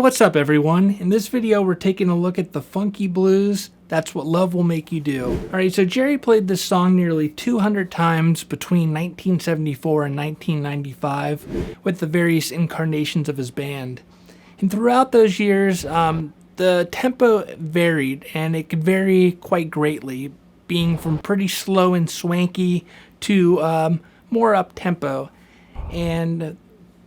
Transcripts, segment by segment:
what's up everyone? In this video we're taking a look at the funky blues, That's What Love Will Make You Do. Alright, so Jerry played this song nearly 200 times between 1974 and 1995 with the various incarnations of his band. And throughout those years, the tempo varied, and it could vary quite greatly, being from pretty slow and swanky to more up-tempo. And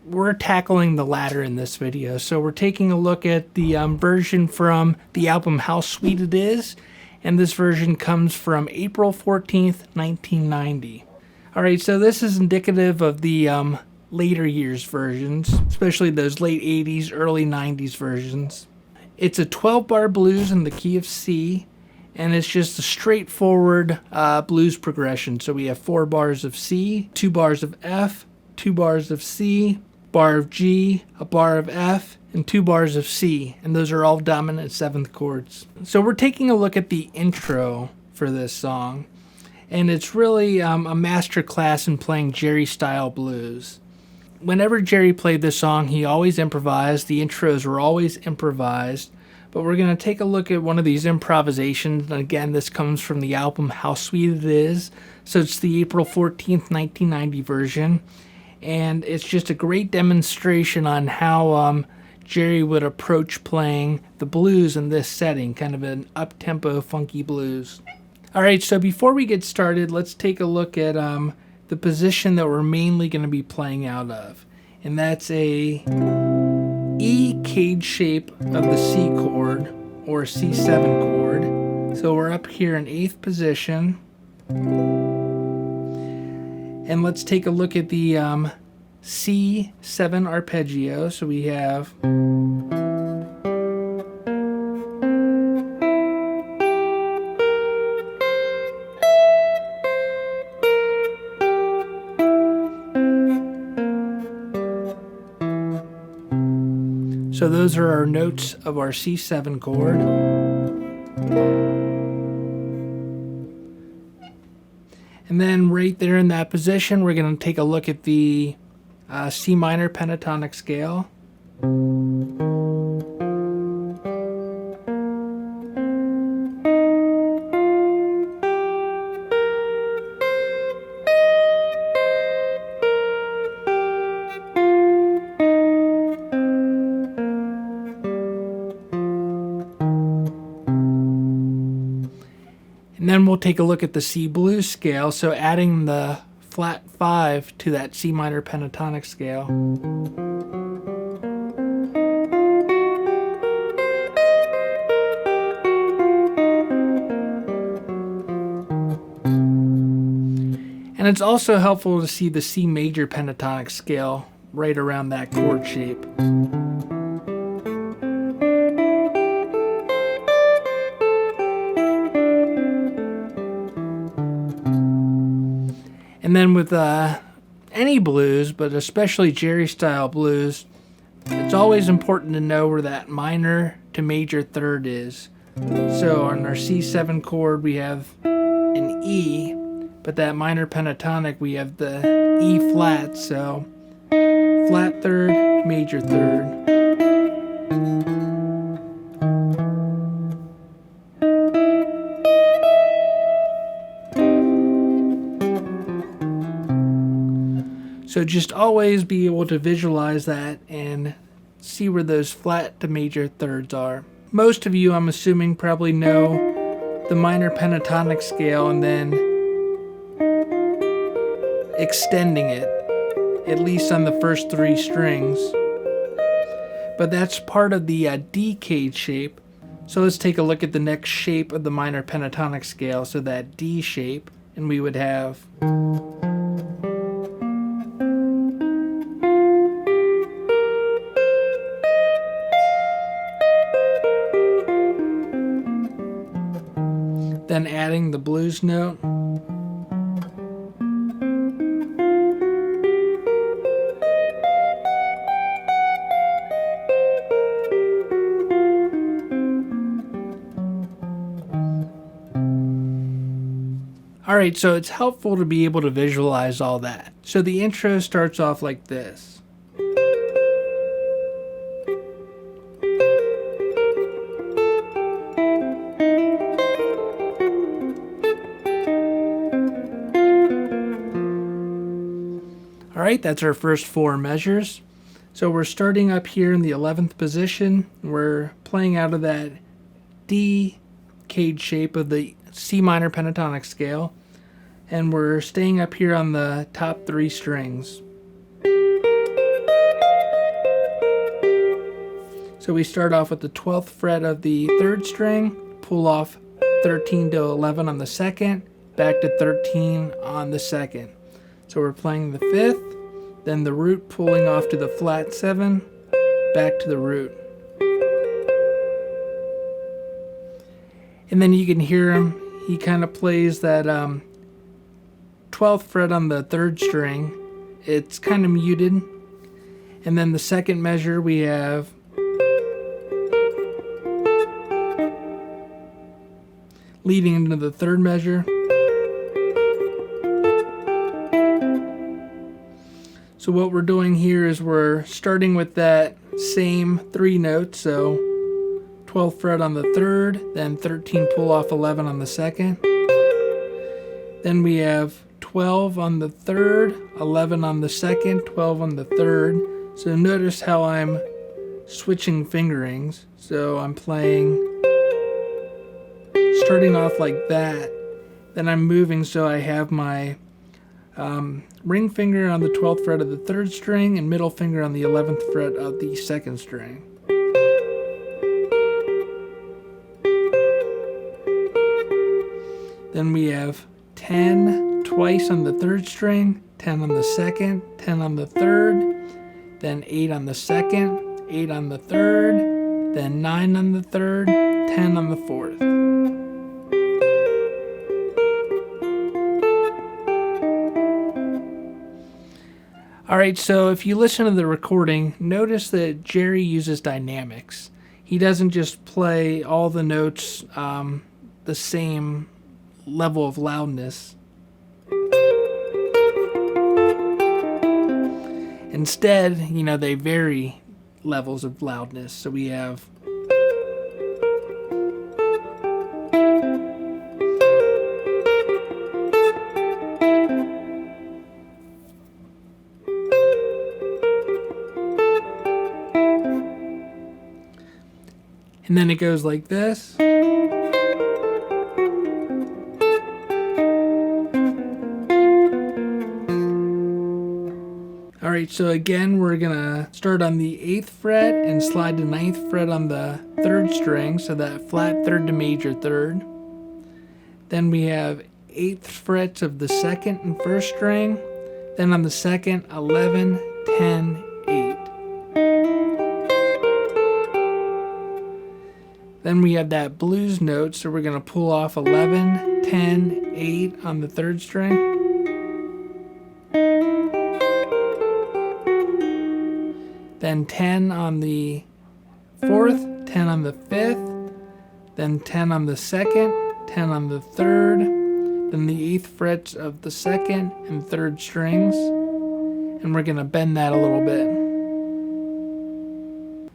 we're tackling the latter in this video. So we're taking a look at the version from the album How Sweet It Is, and this version comes from April 14th, 1990. Alright, so this is indicative of the later years versions, especially those late 80s, early 90s versions. It's a 12-bar blues in the key of C, and it's just a straightforward blues progression. So we have 4 bars of C, 2 bars of F, 2 bars of C, bar of G, a bar of F, and 2 bars of C, and those are all dominant 7th chords. So we're taking a look at the intro for this song, and it's really a master class in playing Jerry-style blues. Whenever Jerry played this song, he always improvised. The intros were always improvised, but we're going to take a look at one of these improvisations, and again, this comes from the album How Sweet It Is, so it's the April 14th, 1990 version. And it's just a great demonstration on how Jerry would approach playing the blues in this setting, kind of an up-tempo, funky blues. Alright, so before we get started, let's take a look at the position that we're mainly going to be playing out of. And that's a E cage shape of the C chord, or C7 chord. So we're up here in 8th position. And let's take a look at the C7 arpeggio. So we have so those are our notes of our C7 chord. And then right there in that position, we're going to take a look at the C minor pentatonic scale. And then we'll take a look at the C blues scale, so adding the flat 5 to that C minor pentatonic scale. And it's also helpful to see the C major pentatonic scale right around that chord shape. And then with any blues, but especially Jerry-style blues, it's always important to know where that minor to major third is. So on our C7 chord, we have an E, but that minor pentatonic, we have the E flat. So flat third, major third. So just always be able to visualize that and see where those flat to major thirds are. Most of you, I'm assuming, probably know the minor pentatonic scale and then extending it, at least on the first 3 strings. But that's part of the D cage shape. So let's take a look at the next shape of the minor pentatonic scale, so that D shape, and we would have then adding the blues note. Alright, so it's helpful to be able to visualize all that. So the intro starts off like this. All right, that's our first 4 measures. So we're starting up here in the 11th position. We're playing out of that D-cade shape of the C minor pentatonic scale. And we're staying up here on the top 3 strings. So we start off with the 12th fret of the 3rd string, pull off 13 to 11 on the 2nd, back to 13 on the 2nd. So we're playing the 5th, then the root pulling off to the flat 7, back to the root. And then you can hear him, he kind of plays that 12th fret on the 3rd string. It's kind of muted. And then the second measure we have leading into the 3rd measure. So what we're doing here is we're starting with that same 3 notes, so 12th fret on the 3rd, then 13 pull off 11 on the 2nd. Then we have 12 on the 3rd, 11 on the 2nd, 12 on the 3rd. So notice how I'm switching fingerings. So I'm playing, starting off like that, then I'm moving so I have my ring finger on the 12th fret of the 3rd string and middle finger on the 11th fret of the 2nd string. Then we have 10 twice on the 3rd string, 10 on the 2nd, 10 on the 3rd, then 8 on the 2nd, 8 on the 3rd, then 9 on the 3rd, 10 on the 4th. Alright, so if you listen to the recording, notice that Jerry uses dynamics. He doesn't just play all the notes the same level of loudness. Instead, they vary levels of loudness. So we have and then it goes like this. Alright, so again, we're gonna start on the 8th fret and slide to 9th fret on the 3rd string, so that flat 3rd to major 3rd. Then we have 8th frets of the 2nd and 1st string. Then on the 2nd, 11, 10, 8. Then we have that blues note, so we're going to pull off 11, 10, 8 on the 3rd string. Then 10 on the 4th, 10 on the 5th, then 10 on the 2nd, 10 on the 3rd, then the 8th frets of the 2nd and 3rd strings. And we're going to bend that a little bit.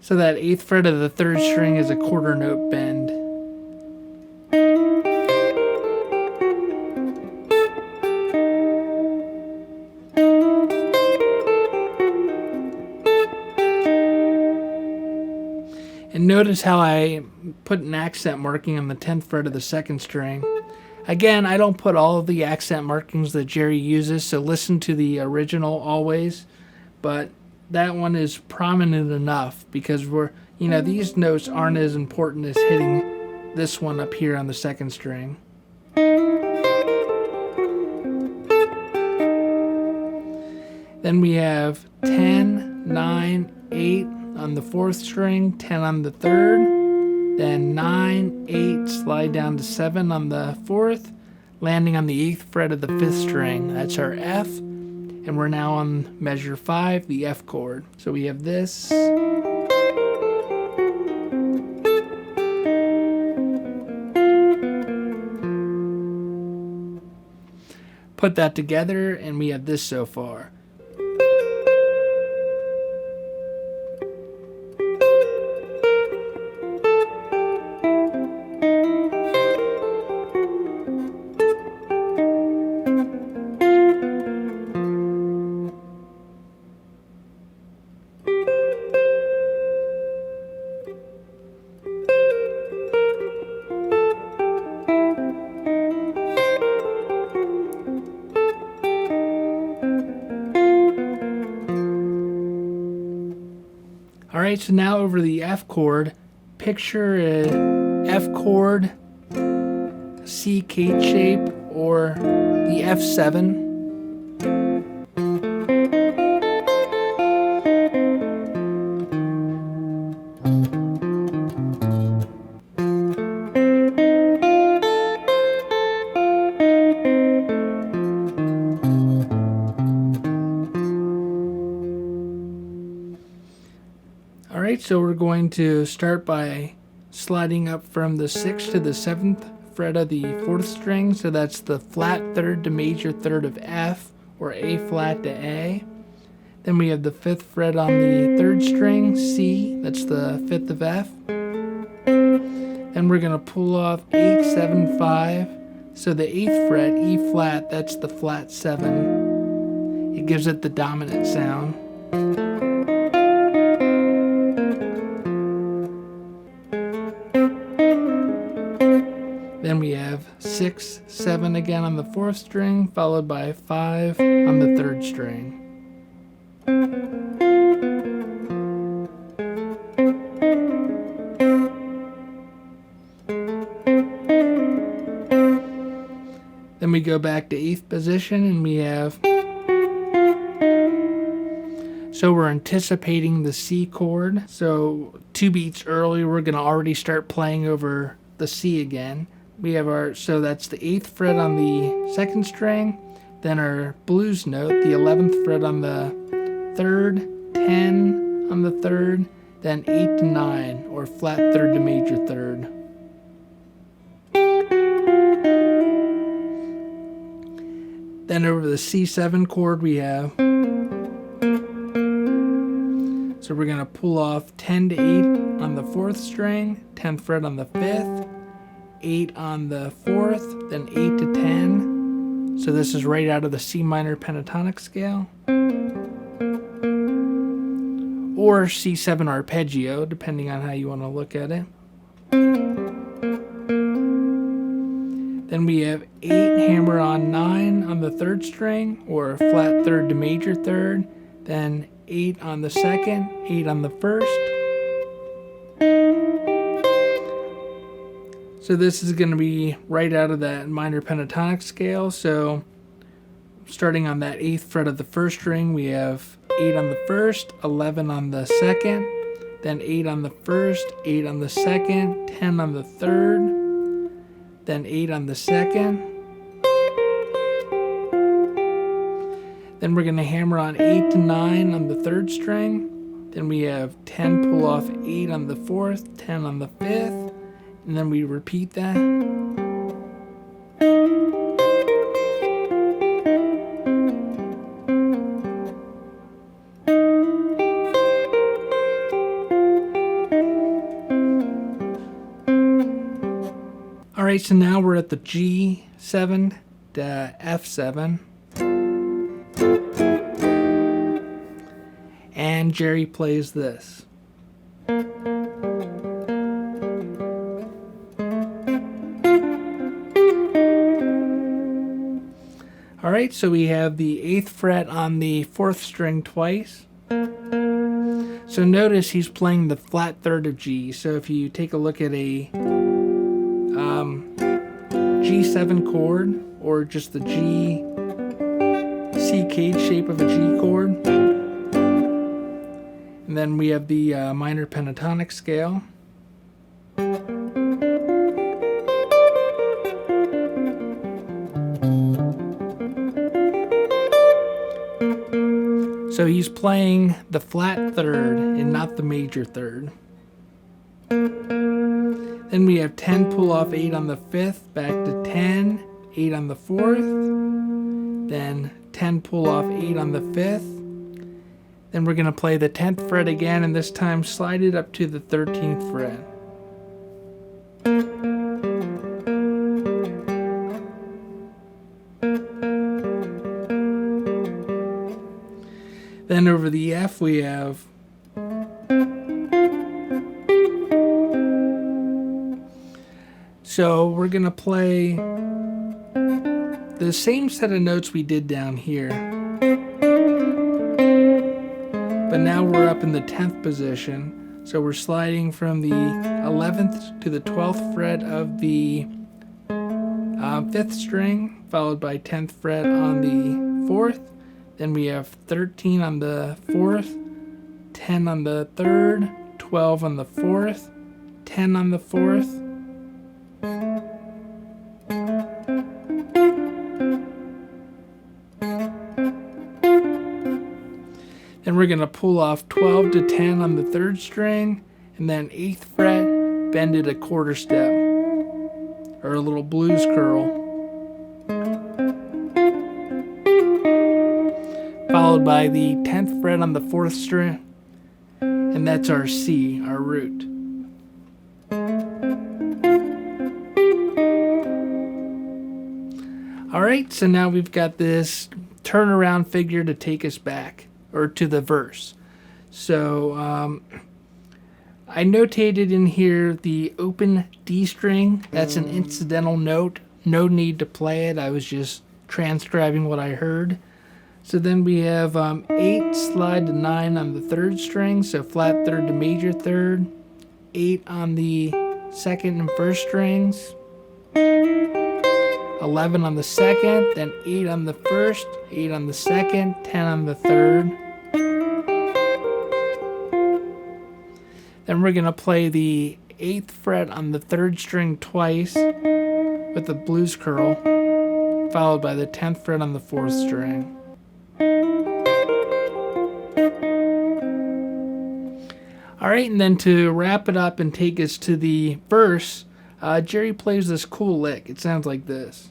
So that 8th fret of the 3rd string is a quarter note bend. And notice how I put an accent marking on the 10th fret of the 2nd string. Again, I don't put all of the accent markings that Jerry uses, so listen to the original always. But that one is prominent enough because these notes aren't as important as hitting this one up here on the 2nd string. Then we have 10, 9, 8 on the 4th string, 10 on the 3rd, then 9, 8, slide down to 7 on the 4th, landing on the 8th fret of the 5th string. That's our F. And we're now on measure 5, the F chord. So we have this. Put that together, and we have this so far. Alright, so now over the F chord, picture a F chord, C K shape, or the F7. Alright, so we're going to start by sliding up from the 6th to the 7th fret of the 4th string. So that's the flat 3rd to major 3rd of F, or A flat to A. Then we have the 5th fret on the 3rd string, C, that's the 5th of F. Then we're going to pull off 8, 7, 5. So the 8th fret, E flat, that's the flat 7. It gives it the dominant sound. Then we have 6, 7 again on the 4th string, followed by 5 on the 3rd string. Then we go back to 8th position and we have, so we're anticipating the C chord. So 2 beats early, we're going to already start playing over the C again. We have so that's the 8th fret on the 2nd string, then our blues note, the 11th fret on the 3rd, 10 on the 3rd, then 8 to 9, or flat 3rd to major 3rd. Then over the C7 chord we have, so we're going to pull off 10 to 8 on the 4th string, 10th fret on the 5th, 8 on the 4th, then 8 to 10. So this is right out of the C minor pentatonic scale. Or C7 arpeggio, depending on how you want to look at it. Then we have 8 hammer on 9 on the 3rd string, or flat 3rd to major 3rd, then 8 on the 2nd, 8 on the 1st. So this is going to be right out of that minor pentatonic scale. So starting on that 8th fret of the 1st string, we have 8 on the 1st, 11 on the 2nd, then 8 on the 1st, 8 on the 2nd, 10 on the 3rd, then 8 on the 2nd. Then we're going to hammer on 8 to 9 on the 3rd string. Then we have 10 pull off 8 on the 4th, 10 on the 5th. And then we repeat that. Alright, so now we're at the G7 to F7. And Jerry plays this. Alright, so we have the 8th fret on the 4th string twice. So notice he's playing the flat 3rd of G. So if you take a look at a G7 chord, or just the G C cage shape of a G chord. And then we have the minor pentatonic scale. So he's playing the flat 3rd and not the major 3rd. Then we have 10 pull off 8 on the 5th, back to 10, 8 on the 4th, then 10 pull off 8 on the 5th. Then we're going to play the 10th fret again, and this time slide it up to the 13th fret. Then over the F we have so we're going to play the same set of notes we did down here, but now we're up in the 10th position. So we're sliding from the 11th to the 12th fret of the 5th string, followed by 10th fret on the 4th. Then we have 13 on the 4th, 10 on the 3rd, 12 on the 4th, 10 on the 4th. Then we're going to pull off 12 to 10 on the 3rd string, and then 8th fret, bend it a quarter step, or a little blues curl, followed by the 10th fret on the 4th string, and that's our C, our root. Alright, so now we've got this turnaround figure to take us back, or to the verse. So I notated in here the open D string. That's an incidental note. No need to play it. I was just transcribing what I heard. So then we have 8 slide to 9 on the 3rd string, so flat 3rd to major 3rd. 8 on the 2nd and 1st strings. 11 on the 2nd, then 8 on the 1st, 8 on the 2nd, 10 on the 3rd. Then we're going to play the 8th fret on the 3rd string twice with the blues curl, followed by the 10th fret on the 4th string. Alright, and then to wrap it up and take us to the verse, Jerry plays this cool lick. It sounds like this.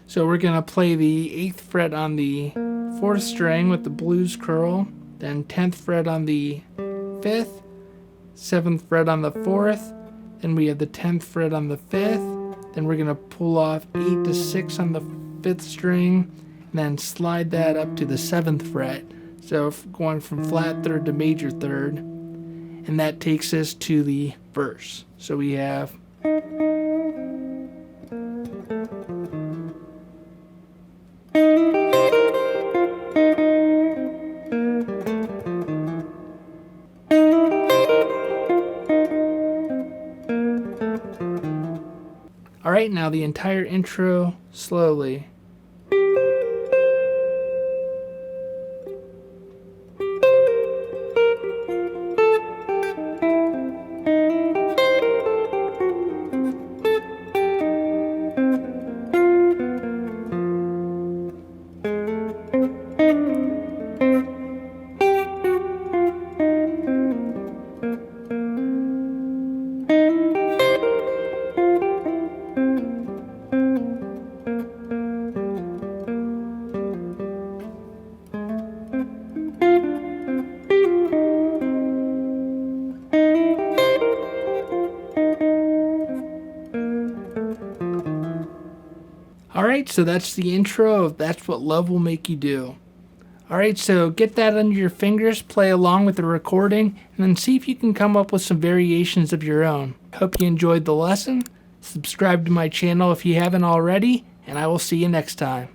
So we're going to play the 8th fret on the 4th string with the blues curl, then 10th fret on the 5th, 7th fret on the 4th, then we have the 10th fret on the 5th, then we're going to pull off 8 to 6 on the 5th string, and then slide that up to the 7th fret. So going from flat 3rd to major 3rd, and that takes us to the verse. So we have Alright, now the entire intro slowly. Alright, so that's the intro of That's What Love Will Make You Do. Alright, so get that under your fingers, play along with the recording, and then see if you can come up with some variations of your own. Hope you enjoyed the lesson. Subscribe to my channel if you haven't already, and I will see you next time.